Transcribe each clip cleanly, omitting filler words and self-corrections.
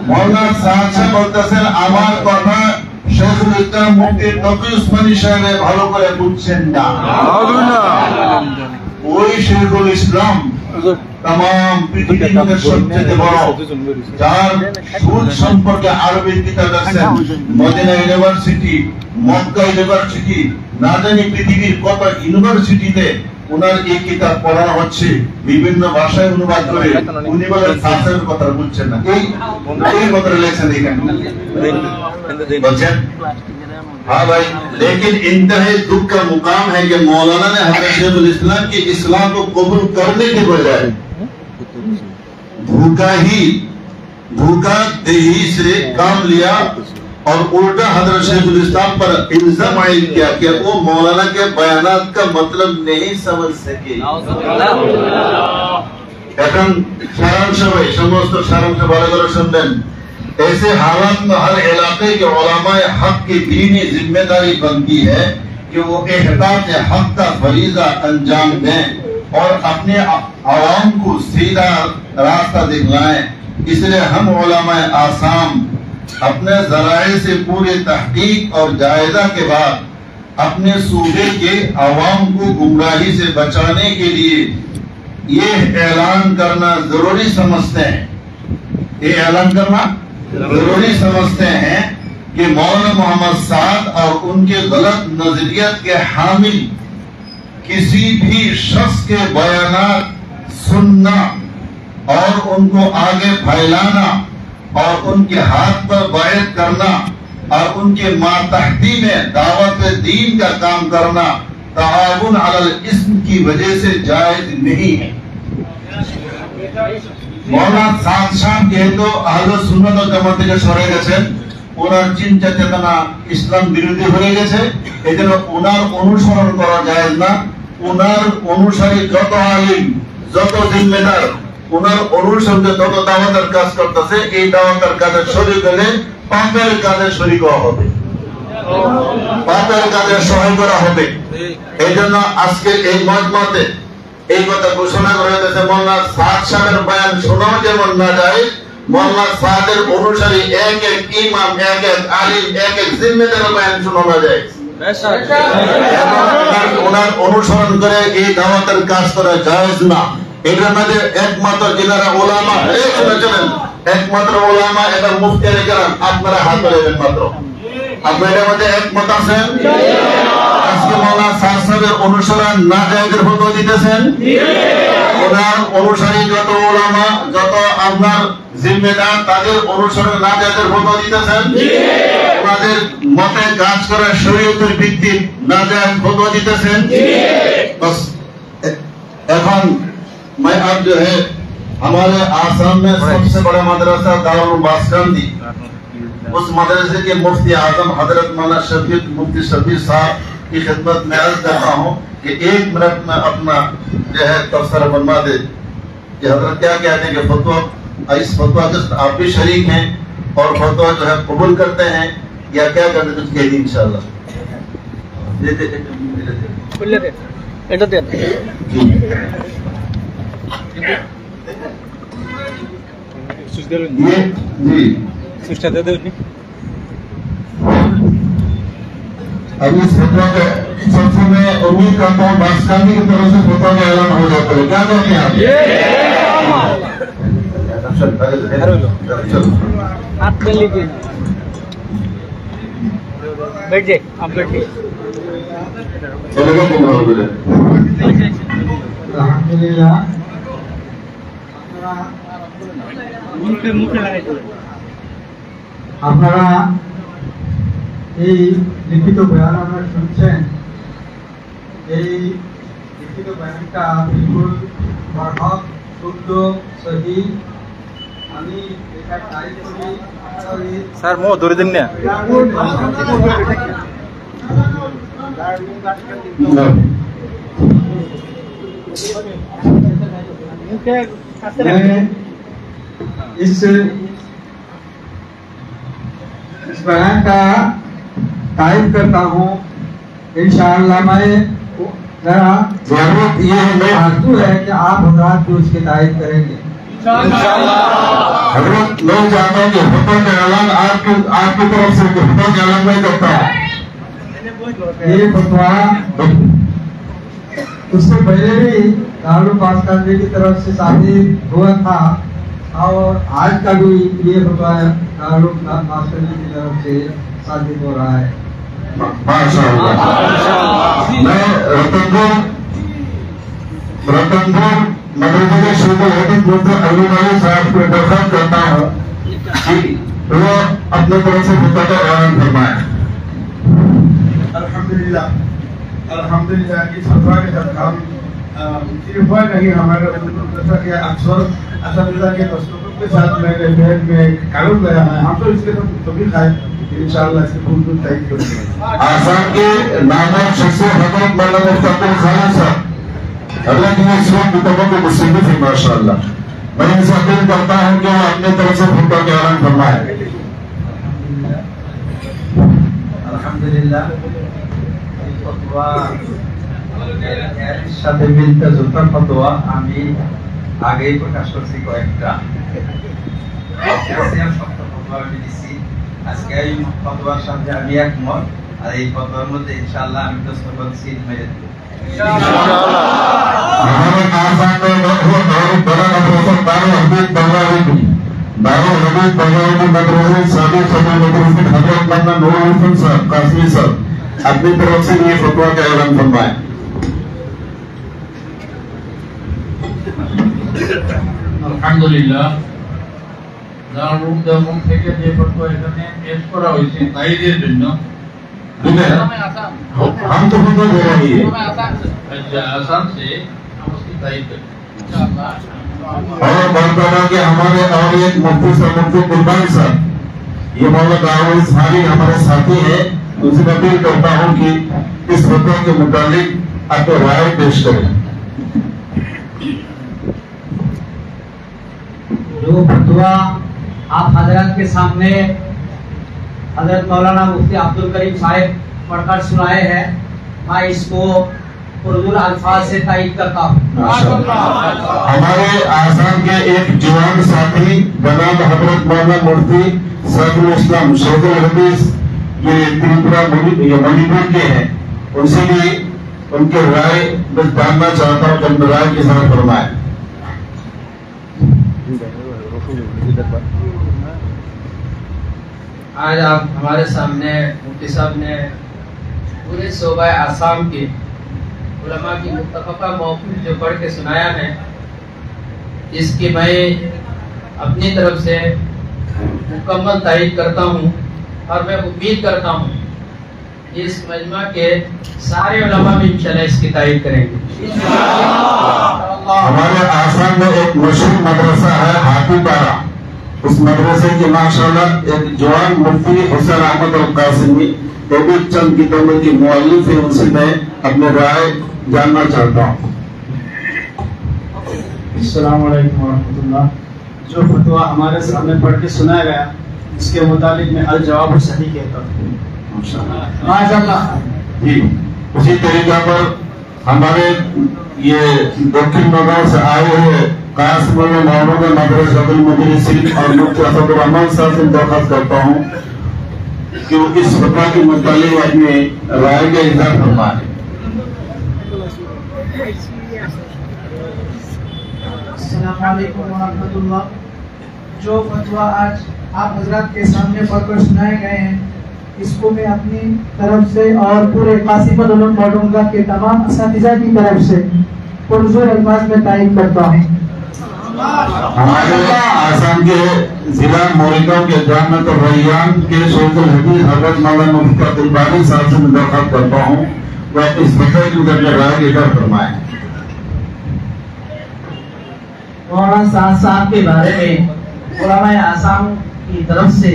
মৌলানা সাদ সাহেব বলতেছেন আমার কথা শেখুল ইসলাম মুফতি তকি উসমানী সাহেব ভালো করে বুঝছেন না। ওই শেখুল ইসলাম तमाम পৃথিবীর মধ্যে সবচেয়ে বড়, যার সুদ সম্পর্কে আরবি কিতাব আছে, মদিনা ইউনিভার্সিটি, মক্কা ইউনিভার্সিটি, না জানি পৃথিবীর কত ইউনিভার্সিটিতে ওনার এই কিতাব পড়ানো হচ্ছে, বিভিন্ন ভাষায় অনুবাদ করে। উনি বলেন সাসের কথা বুঝছেন না, এই কথা লেখছেন এখানে বলছেন। हाँ भाई, लेकिन इंतहाई दुख का मुकाम है कि मौलाना ने हजरत शेखुल इस्लाम के इस्लाम को कबूल करने के बजाय भूखा देही से काम लिया और उल्टा हजरत शेखुल इस्लाम पर इल्जाम आयद किया कि वो मौलाना के बयानात का मतलब नहीं समझ सके। এখন সারাংশ ভাই, সমস্ত সারাংশ ভালো করে শুনবেন। ऐसे हालात में हर इलाके के उलमाए हक की दीनी जिम्मेदारी बनती है कि वो एहतियात हक का फरीज़ा अंजाम दें और अपने आवाम को सीधा रास्ता दिखलाएं। इसलिए हम उलमाए आसाम अपने ज़राए से पूरे तहकीक और जायजा के बाद अपने सूबे के आवाम को गुमराही से बचाने के लिए ये ऐलान करना जरूरी समझते हैं। ये ऐलान करना जरूरी समझते हैं कि मौलाना मोहम्मद साद और उनके गलत नजरियत के हामिल किसी भी शख्स के बयानात सुनना और उनको आगे फैलाना और उनके हाथ पर बैत करना और उनके मातहती में दावत दीन का काम करना ताउन अलल इस्म की वजह से जायज नहीं है। মৌলানা সাদ সাহেব যেহেতু আহলে সুন্নাত ওয়াল জামাত থেকে সরে গেছেন, ওনার চিন্তা চেতনা ইসলাম বিরোধী হয়ে গেছে, এজন্য ওনার অনুসরণ করা যায় না। ওনার অনুসারী যত আলিম, যত জিম্মেদার, ওনার অনুসরণে যত দাওয়াতের কাজ করতেছে, এই দাওয়াতের কাজে শরীক হলে পাপের কাজে শরীক হওয়া হবে, পাপের কাজে সহায় করা হবে। এই জন্য আজকে এই মজমাতে এই কথা ঘোষণা করা হয়েছে, মৌলানা সাদ সাহেবের বয়ান শোনাও যেমন না যায়, মৌলানা সাদের অনুসারী এক এক ইমাম, এক এক আলিম, এক এক জিম্মেদার বয়ান শোনানো যায়। ওনার অনুসরণ করে এই দাওয়াতের কাজ করা জায়েজ না। এটার মধ্যে একমাত্র যিনারা ওলামা, শুনেছিলেন, একমাত্র ওলামা এবং মুফতি কেরাম, আপনারা হাত তুলবেন মাত্র। আপনারা এর মধ্যে একমত আছেন? আজকে মৌলানা সাদ সাহেবের অনুসরণ না জায়েজের ফতোয়া দিতেছেন। ওনার অনুসারী যত ওলামা, যত আপনার জিম্মেদার, তাদের অনুসরণ না জায়েজের ফতোয়া দিতেছেন। ওনাদের মতে কাজ করা শরীয়তের ভিত্তিতে না জায়েজ ফতোয়া দিতেছেন। बस এখন मैं अब जो है हमारे आसाम में सबसे बड़ा मदरसा दारुल बासकांदी, उस मदरसे के मुफ्ती आजम हजरत मौलाना शफीक मुफ्ती शफीक साहब की खिदमत में अर्ज करता हूँ कि 1 मिनट में अपना जो है तबसरा बनवा दे कि हजरत क्या कहते हैं कि फतवा, इस फतवा के आप भी शरीक हैं और फतवा जो है कबूल करते हैं या क्या करते हैं, कुछ कह दी इंशाल्लाह। अब इस फतवा का सबसे मैं उम्मीद करता हूँ बासकांदी की तरफ से फतवा का ऐलान हो जाता है। क्या कहते हैं आप? कर लीजिए, बैठ जाइए, आप बैठिए। अल्हम्दुलिल्लाह, আপনারা এই লিখিত বয়ান আপনারা শুনছেন। এই লিখিত বয়ানটা বিলকুল সঠিক, শুদ্ধ, সহি। আমি এটা তারিখ করি স্যার মো ধরে দিন না। इस बयान का तारीफ करता हूँ। इंशाअल्लाह मैं जरा जरूरत ये आरज़ू है कि आप हज़रात भी उसकी तारीफ करेंगे। हजरत लोग चाहते हैं कि फतवा का ऐलान आपकी तरफ से फतवा का ऐलान नहीं करता है। ये फतवा उससे पहले भी दारुल पास करने की तरफ से शादी हुआ था और आज का भी ये फतवा दारुल पास करने की तरफ से शादी हो रहा है। माशाअल्लाह। मैं रतनपुर मदरसे के शेखुल हदीस मुफ्ती अली अली साहब को दरख्वास्त करता हूँ कि वो अपने तरफ से फतवा का ऐलान फरमाएं। अल्हम्दुलिल्लाह इस फतवा के साथ हम सिर्फ नहीं हमारे मदरसा के अक्सर असदुल्लाह के दस्तूर के साथ मेरे बैग में कागज गया है। हम तो इसके साथ तौफीक है इंशाअल्लाह इसके पूर्ण तैयारी करेंगे। आसाम के नामवर शख्सियत हजरत मौलाना मुफ्ती अब्दुल खालिद साहब अल्लाह की इस वक्त मुतबक को मुसीबत है माशाअल्लाह। मैं इनसे अपील करता हूँ कि वो अपने तरफ से फतवा का ऐलान फरमाए। अल्हम्दुलिल्लाह फतवा সাথে মিলতে জুতা ফতোয়া আমি আগেই প্রকাশ করছি কয়েকটা ফতোয়া দিয়েছি। আজকে এই ফতোয়ার সাথে আমি একমত আর এই ফতোয়ার মধ্যে ইনশাআল্লাহ আমি দস্তখত সিল মেরে দেব ইনশাআল্লাহ। हमारे आसाम में बड़ा मदरसा दारुल हदीस बंगाली मदरसे साबिक सदर मदरसे हजरत मौलाना नूर हुसैन साहब कासमी साहब अपनी तरफ से ये फतवा का ऐलान फरमाएं। আলহামদুলিল্লাহ দারুল দেওবন্দ থেকে যে ফতোয়া এখানে পেশ করা হয়েছে তাইদের জন্য हम तो फतवा दे रहे हैं अच्छा आसाम से हम उसकी तारीफ करें इंशाअल्लाह। और बरकरा के हमारे और एक मुफ्ती साहब मुफ्ती कुर्बान साहब ये मौलाना दारुल इस्माइली हमारे साथी हैं। उनसे मैं अपील करता हूँ कि इस फतवा के मुतालिक आपको राय पेश करें। जो फतवा आप हजरत के सामने हजरत मौलाना मुफ्ती अब्दुल करीम साहब पढ़कर सुनाए हैं मैं इसको उर्दू अल्फाज से तायीद करता हूँ। हमारे आसाम के एक जवान साथी जनाब हजरत मौलाना मुफ्ती सैफुल इस्लाम शेखुल हदीस ये त्रिपुरा मणिपुर के हैं। उनसे भी उनके राय बस जानना चाहता हूँ कि राय के साथ फरमाए। आज आप हमारे सामने मुफ्ती साहब ने पूरे सूबा आसाम के उलमा की मुत्तफ़क़ा मौक़िफ़ जो पढ़ के सुनाया है इसकी मैं अपनी तरफ से मुकम्मल तारीफ़ करता हूँ और मैं उम्मीद करता हूँ कि इस मजमा के सारे उलमा भी इंशाअल्लाह इसकी तारीफ़ करेंगे। हमारे आसाम में एक मशहूर मदरसा है हाथीपारा। उस मदरसे के माशाअल्लाह एक जवान मुफ्ती हुसैन अहमद अल कासिमी वो भी चंद किताबों की मुअल्लिफ है। उनसे मैं अपने राय जानना चाहता हूँ। अस्सलाम वालेकुम वरहमतुल्लाह। जो फतवा हमारे सामने पढ़ के सुनाया गया इसके मुताबिक मैं अल जवाब सही कहता हूँ माशाअल्लाह। जी उसी तरीका पर हमारे ये दक्षिण बंगाल से आए हुए कासिम मोहम्मद मदरसा अब्दुल मुदरिसिन और मुफ्ती असदुर रहमान साहब से दरख्वास्त करता हूँ कि वो इस फतवा के मुतालिक अपने राय का इज़हार फरमाएं। अस्सलाम वालेकुम वरहमतुल्लाह। जो फतवा आज आप हजरत के सामने पढ़कर सुनाए गए हैं इसको मैं अपनी तरफ से और पूरे कासिम मॉडूंगा के तमाम असातिज़ा की तरफ से पुरज़ोर अल्फाज में तारीफ करता हूँ। हमारे आसाम के जिला मोरिगांव के जामिअत रैयान के शेखुल हदीस हजरत मौलाना मुफ्ती अब्दुल बारी साहब से दरख्वास्त करता हूँ वह इस फतवा की राय का इज़हार फरमाएं। मौलाना साहब के बारे में उलमा आसाम की तरफ से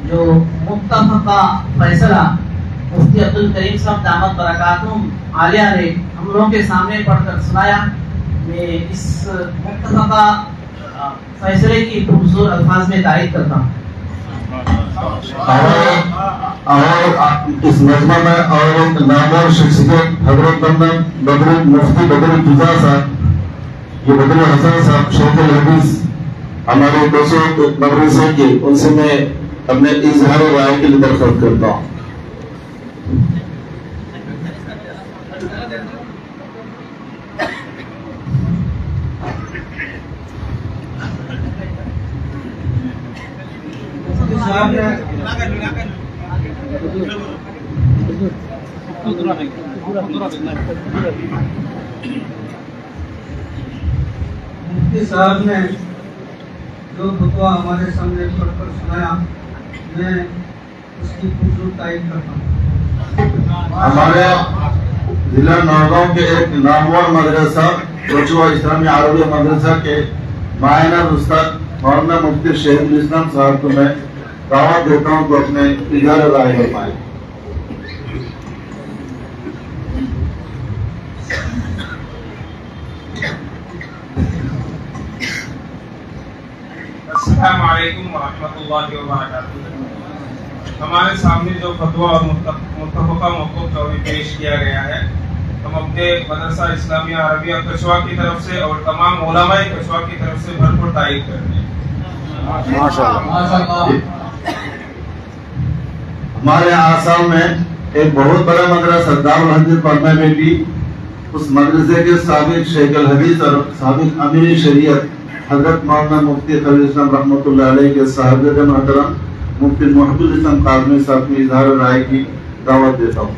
जो मुत्तफ़क़ा फैसला मुफ्ती अब्दुल करीम साहब दामत बरकातुहुम आलिया ने हम लोगों के सामने पढ़कर सुनाया। मैं इस मुत्तफ़क़ा फैसले की पुरज़ोर अल्फाज में तारीफ करता हूँ। और इस मजमा में और एक नामवर शख्सियत हजरत मुफ्ती बदरुल जुज़ा साहब ये बदरुल हसन साहब शेखुल हदीस हमारे दोस्तों मदरसे के, उनसे मैं अपने इजहार राय के लिए दरख्वास्त करता हूँ। मुफ्ती साहब ने जो फतवा हमारे सामने पढ़कर सुनाया, मैं उसकी पुरजोर तारीफ करता हूँ। हमारे जिला नौगांव के एक नामवर मदरसा कचुआ इस्लामी अरबिया मदरसा के मायना उस्ताद मौलाना मुफ्ती शहीदुल इस्लाम साहब को मैं दावत देता हूँ तो अपने इजहार राय फरमाएं। अस्सलाम वालेकुम वरहमतुल्लाहि वबरकातुहू। हमारे सामने जो फतवा और मुत्तफ़क़ा मौक़ूफ़ अभी पेश किया गया है, हम अपने मदरसा इस्लामिया अरबिया कछुआ की तरफ से और तमाम उलमाए कछुआ की तरफ से भरपूर तारीफ करते हैं। माशाअल्लाह। हमारे आसाम में एक बहुत बड़ा मदरसा दारुल हदीस पढ़ने में भी उस मदरसे के साबिक शेख अल हदीस और साबिक अमीर शरीयत हजरत मौलाना मुफ्ती खलील इस्लाम रहमतुल्लाह अलैह के साहिब मोहतरम मुफ्ती मुहब्बुल इस्लाम काज़मी साहब की इजहार राय की दावत देता हूँ।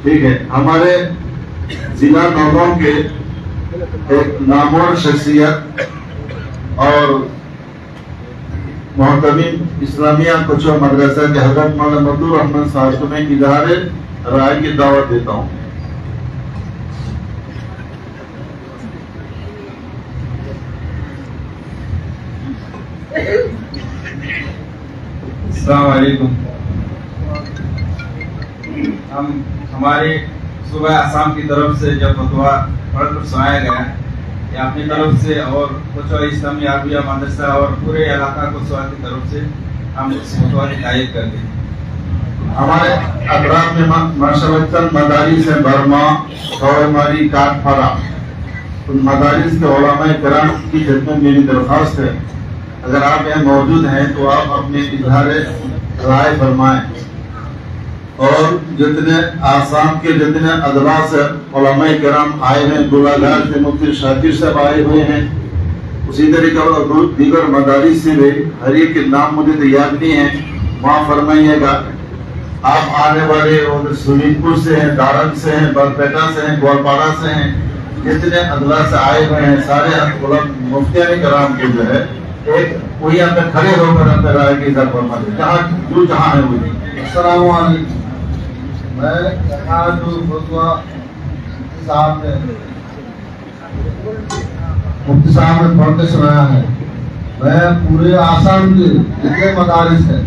ठीक है, हमारे जिला नौगांव के एक नामवर शख्सियत और मोहतमीम इस्लामिया कचुआ मदरसा के हजरत मौलाना मब्दूर रहमान साहब को मैं इजहार राय की दावत देता हूँ। अस्सलाम वालेकुम। हमारे सुबह आसाम की तरफ से जब फतवा पढ़कर सुनाया गया या अपनी तरफ से और कचुआ इस्लामी अरबिया मदरसा और पूरे इलाका कचुआ की तरफ से हम इस फतवा की तारीफ करते हैं। हमारे अतराफ में माशाअल्लाह मदारिस है, बर्मा, खौरमारी, काटपारा, उन मदारिस के उलमाए किराम की खिदमत मेरी दरख्वास्त है, अगर आप यहाँ मौजूद हैं तो आप अपने इजहार राय फरमाएं। और जितने आसाम के जितने अदला से उलमाए किराम आए हैं, गोलाघाट से मुफ्ती शाकिर साहब आए हुए हैं, उसी तरीके और दीगर मदारिस से भी हर एक के नाम मुझे तो याद नहीं है, वहाँ फरमाइएगा। आप आने वाले और सुनीतपुर से हैं, दारंग से हैं, बरपेटा से हैं, ग्वालपाड़ा से हैं, जितने अदला से आए हुए हैं, सारे मुफ्तियान किराम के जो है एक कोई यहाँ पे खड़े होकर अपने राय की इज़हार फरमा दे, जहाँ जो जहाँ है वो। अस्सलाम वालेकुम। मैं आज जो फतवा साहब ने मुफ्ती साहब ने पढ़ के सुनाया है, मैं पूरे आसाम के जितने मदारिस हैं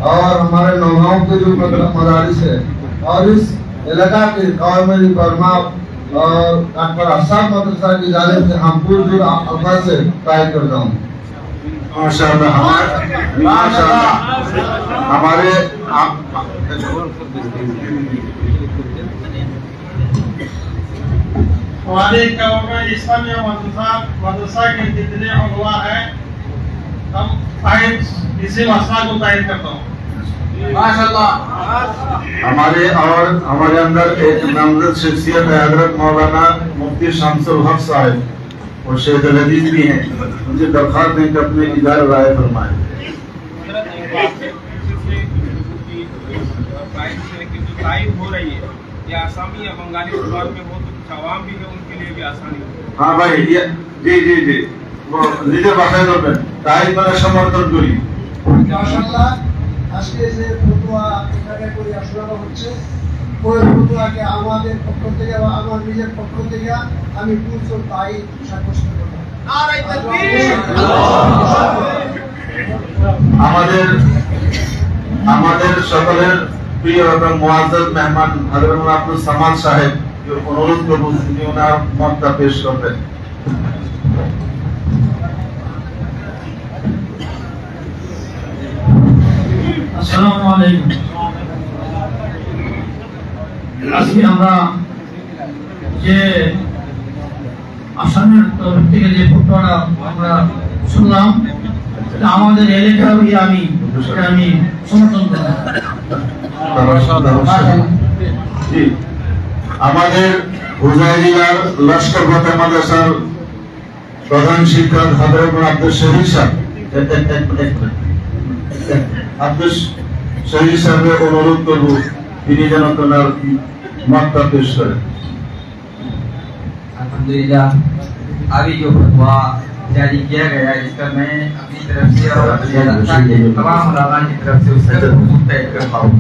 और हमारे नौगांव के जो मदारिस है और इस इलाका के कौमी बर्मा और काटपाड़ा सब मदरसा की जानिब से हम पूरे अल्फाज से तारीफ करता हूँ। माशाअल्लाह। हमारे हमारे इस्लामिया मदरसा के जितने उलमा हैं, हम इसी मसला को तारीफ करता हूँ। माशाअल्लाह। हमारे और हमारे अंदर एक नामजद शख्सियत है हजरत मौलाना मुफ्ती शमसुल हक साहब और शेख अल हदीस भी हैं, उनसे दरख्वास्त है कि अपने इजहार राय फरमाएं। तारीफ हो रही है या आसामी या बंगाली जुबान में हो तो कुछ आवाम भी है, उनके लिए भी आसानी हो। हाँ भाई, ये जी जी जी वो নিজের ভাষায় বলবেন, তাই মানে সমর্থন করি। মাশাআল্লাহ। আজকে যে ফতোয়া এখানে করে আসলানো হচ্ছে, ওই ফতোয়াকে আমাদের পক্ষ থেকে বা আমার নিজের পক্ষ থেকে আমি পুরো তাই সাব্যস্ত করব। নারায়ে তাকবীর। আমাদের সকলের প্রিয় এবং মুআজ্জাজ মেহমান হযরত আব্দুল সামাদ সাহেব অনুরোধ করব তিনি ওনার মতটা পেশ করবেন। আসসালামু আলাইকুম। আজকে আমরা যে আসামের তরফ থেকে যে ফটোটা আমরা শুনলাম, আমাদের এলাকার আমি সমর্থন করি। আমাদের হুজাইরিয়ার লস্কর কোটা মাদ্রাসার প্রধান শিক্ষক হযরত আব্দুল শহীদ সাহেব সাহেবের অনুরোধ করব তিনি যেন তার মতটা পেশ করেন। अल्हम्दुलिल्लाह, अभी जो फतवा जारी किया गया है इसका मैं अपनी तरफ से और तमाम उलमा की तरफ से उसका मुस्तैद करता हूँ।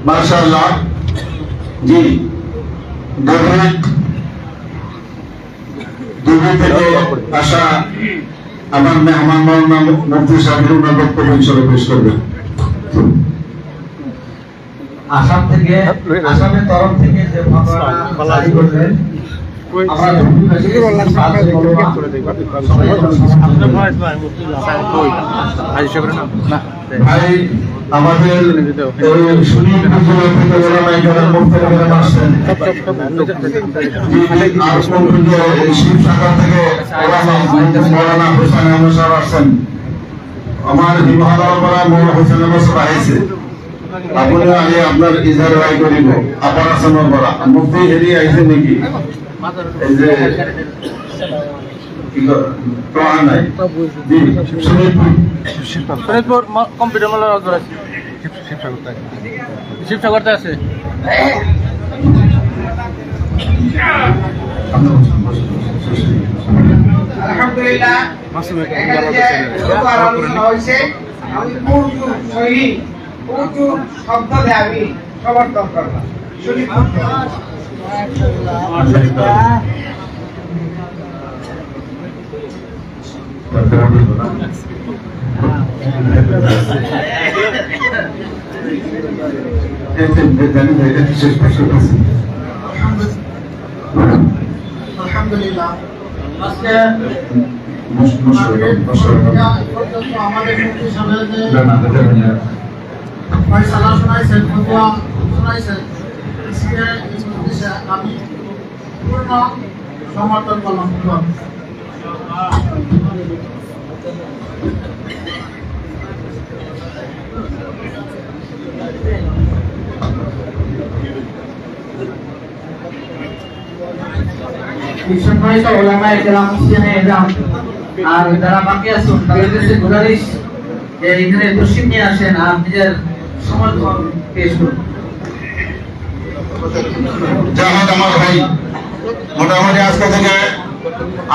माशाअल्लाह जी, দুবাই থেকে আসা আমার মেহমান মাওলানা মুফতি সাহেব ওনার বক্তব্য হিসেবে পেশ করবেন। আসামের তরফ থেকে যে ফতোয়াটা জারি করলেন, আমরা ভাই আমাদের সুনীল শিব শাখা থেকে মৌলানা হোসেন আহমদ সাহেব আসছেন, আমার বিবাহর পরা মৌলানা হোসেন আহমদ সাহেব আহিছে, আপনি আগে আপনার ইজহার রায় করিব আপার আসামের পরা মুফতি হেরি আহিছে নেকি? এই যে কম্পিউটার মালার শিফট করতে আছে। আলহামদুলিল্লাহ, আমি প্রচুর সহি প্রচুর শব্দ দিয়ে আমি সমর্থন করলাম। আলহামদুলিল্লাহ, আমাদের মুফতি সাহেব ফয়সালা শোনাইছেন, ফতোয়া শোনাইছেন, আমি পূর্ণ সমর্থন করলাম। সম্মানিত ওলামায়ে কেরাম, আর যারা বাকি আছেন তাদের কাছে গুজারিশ যে এখানে তশরিফ নিয়ে আসেন আর নিজের সমর্থন পেশ করুন। জাহাদ আমার ভাই, মোটামুটি আজকে থেকে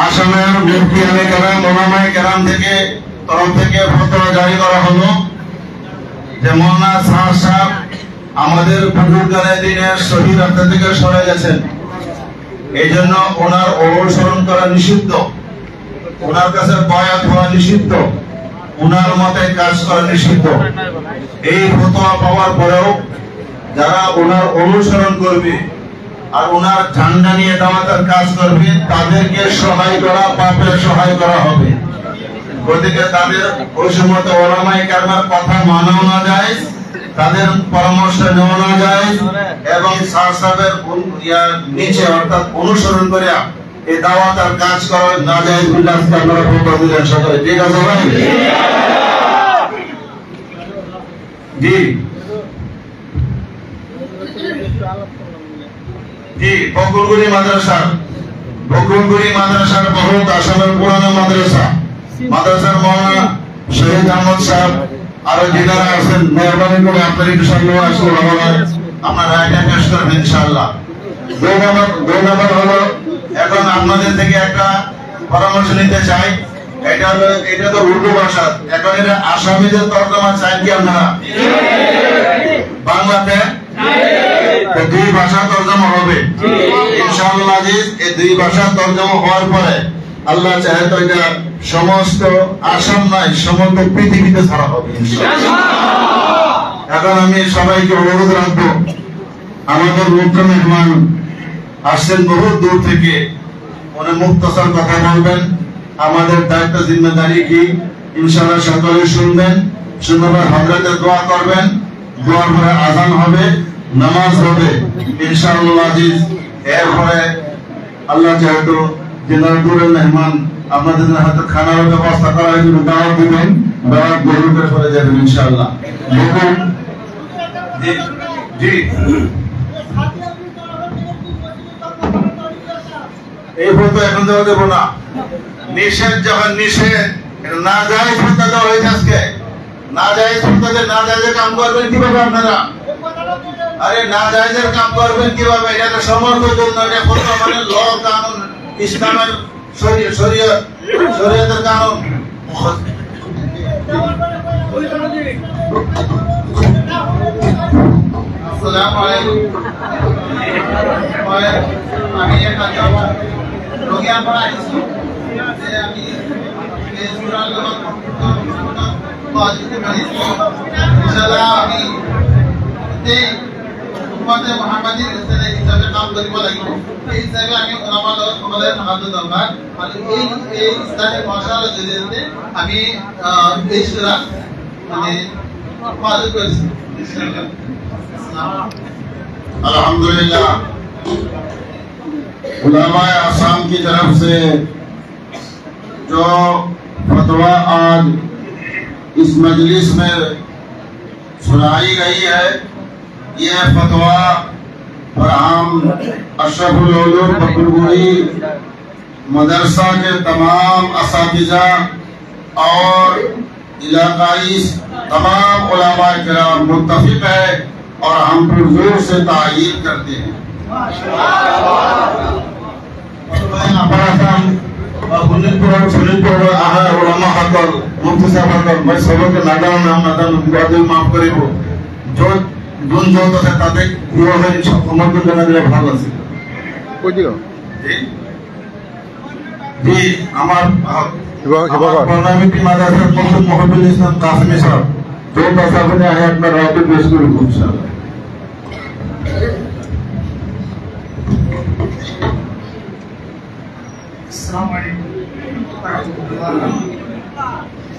আসামের মুফতি কেরাম ওলামায়ে কেরাম থেকে তরফ থেকে ফতোয়া জারি করা হলো যে মৌলানা সাদ সাহেব আমাদের বুজুর্গানের দিনের শহীদ রাস্তা থেকে সরে গেছেন, এই জন্য ওনার অনুসরণ করা নিষিদ্ধ, ওনার কাছে বয়াত হওয়া নিষিদ্ধ, ওনার মতে কাজ করা নিষিদ্ধ। এই ফতোয়া পাওয়ার পরেও যারা ওনার অনুসরণ করবে আর ওনার ঝান্ডা নিয়ে দাওয়াতের কাজ করবে তাদেরকে সহায় করা পাপের সহায় করা হবে। গতিকে তাদের ওই সময় ওলামায়ে কেরামের কথা মানাও না যায়, তাদের পরামর্শ নেওয়া না যায় এবং সাহেবের নিচে অর্থাৎ অনুসরণ করে এই দাওয়াতের কাজ করা না যায়। আপনারা দিলেন সকলে, ঠিক আছে ভাই? জি জি, বকুলগুড়ি মাদ্রাসার বহুত আসামের পুরানো মাদ্রাসার মৌলানা শহীদ আহমদ সাহেব আরো যারা আছেন, মেহরবানি করে আপনার একটু সামনে আসলে ভালো হয়, আপনার রায়টা পেশ করবেন ইনশাআল্লাহ। দুই নম্বর হলো, এখন আপনাদের থেকে একটা পরামর্শ নিতে চাই, এটা তো উর্দু ভাষা, এখন এটা আসামিদের তর্জমা চাই কি আপনারা? বাংলাতে দুই ভাষা তর্জমা হবে ইনশাআল্লাহ। এই দুই ভাষা তর্জমা হওয়ার পরে আল্লাহ চাহে তো এটা সমস্ত আসাম নয় সমস্ত পৃথিবীতে ছড়া হবে ইনশাআল্লাহ। এখন আমি সবাইকে অনুরোধ রাখবো, আমাদের মুখ্য মেহমান আসছেন বহু দূর থেকে, উনি মুক্তসর কথা বলবেন, আমাদের দায়িত্ব জিম্মেদারি কি ইনশাআল্লাহ সকলে শুনবেন, শুনবার হযরতের দোয়া করবেন, দোয়ার পরে আযান হবে, নামাজ হবে ইনশাআল্লাহ আজিজ। এরপরে আল্লাহ যেহেতু জেনারেল দূরের মেহমান, আপনাদের জন্য হয়তো খানার ব্যবস্থা করা হয়েছে, দাওয়াত দিবেন, দাওয়াত গ্রহণ করে চলে যাবেন ইনশাআল্লাহ। দেখুন জি জি এই ফটো এখন দেওয়া দেবো না, নিষেধ যখন নিষেধ, না যায় ফটো দেওয়া হয়েছে আজকে, না যায় ফটোতে না যায় কাম করবেন কিভাবে আপনারা? আরে না জায়েজের কাম করবেন কিভাবে? এটা তো সমর্থন জন্য, এটা ফতোয়া মানে ল কানুন, ইসলামের শরীয়তের কানুন। আসসালামু আলাইকুম। আমি একটা রোগী আমরা আইছি যে আমি এই সূরা নামাজ পড়তে পারি ইনশাআল্লাহ। আমি এই উম্মতে মুহাম্মাদির রিসালা হিসাবে কাম করিব লাগিব, এই হিসাবে আমি আমাদের আমাদের সাহায্য দরকার। মানে এই ইসলামের ভাষার জরিয়ে আমি এই সূরা মানে পালন করেছি ইনশাআল্লাহ। अल्हम्दुलिल्लाह उलमाए आसाम की तरफ से जो फतवा आज इस मजलिस में सुनाई गई है, यह फतवा फरहाम अशरफुल उलूम बकुलगुड़ी मदरसा के तमाम असातिज़ा और इलाकाई तमाम उलमाए किराम मुत्तफिक है और हम जोर से तायीद करते हैं। মাফ করিব যোন যত আছে তাতে সমর্থন জানা দিলে ভালো আছে। জি আমার মহবুল ইসলাম কাসমি সাহেব जो पैसा बने है अपना राउटर पेश करूँ इंशाल्लाह। अस्सलामु अलैकुम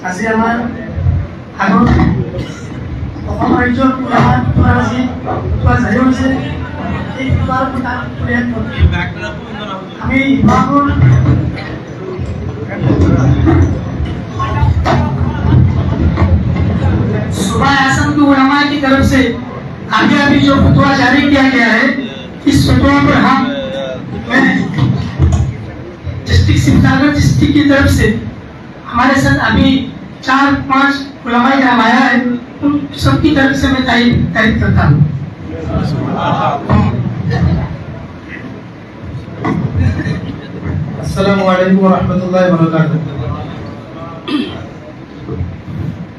আজি আমাৰ আগত অসম ৰাজ্যৰ আজি জাৰি হৈছে এই আমি सुबह आसम की उलमा की तरफ से अभी जो फतवा जारी किया गया है, इस फतवा पर हम मैं डिस्ट्रिक्ट सिमसागर डिस्ट्रिक्ट की तरफ से हमारे साथ अभी 4-5 उलमा कराम आया है, उन सबकी तरफ से मैं तारीफ करता हूँ। अस्सलामु अलैकुम व रहमतुल्लाहि व बरकातहू।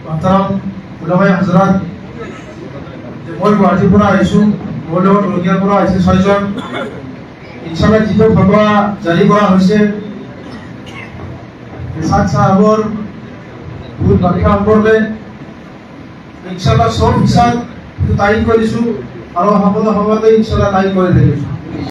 मोहतरम उलमाए हजरात, মই গুৱাহাটীৰ পৰা আহিছোঁ, মোৰ লগত ৰঙিয়াৰ পৰা আহিছে 6 জন। ইনশাআল্লাহ যিটো ফতোৱা জাৰি কৰা হৈছে ইসাদ সাহেবৰ ভুল ব্যাখ্যা সম্পৰ্কে ইনশাআল্লাহ সব হিচাপ তাৰিখ কৰিছোঁ আৰু সকলো সময়তে ইনশাআল্লাহ তাৰিখ কৰি থাকিম।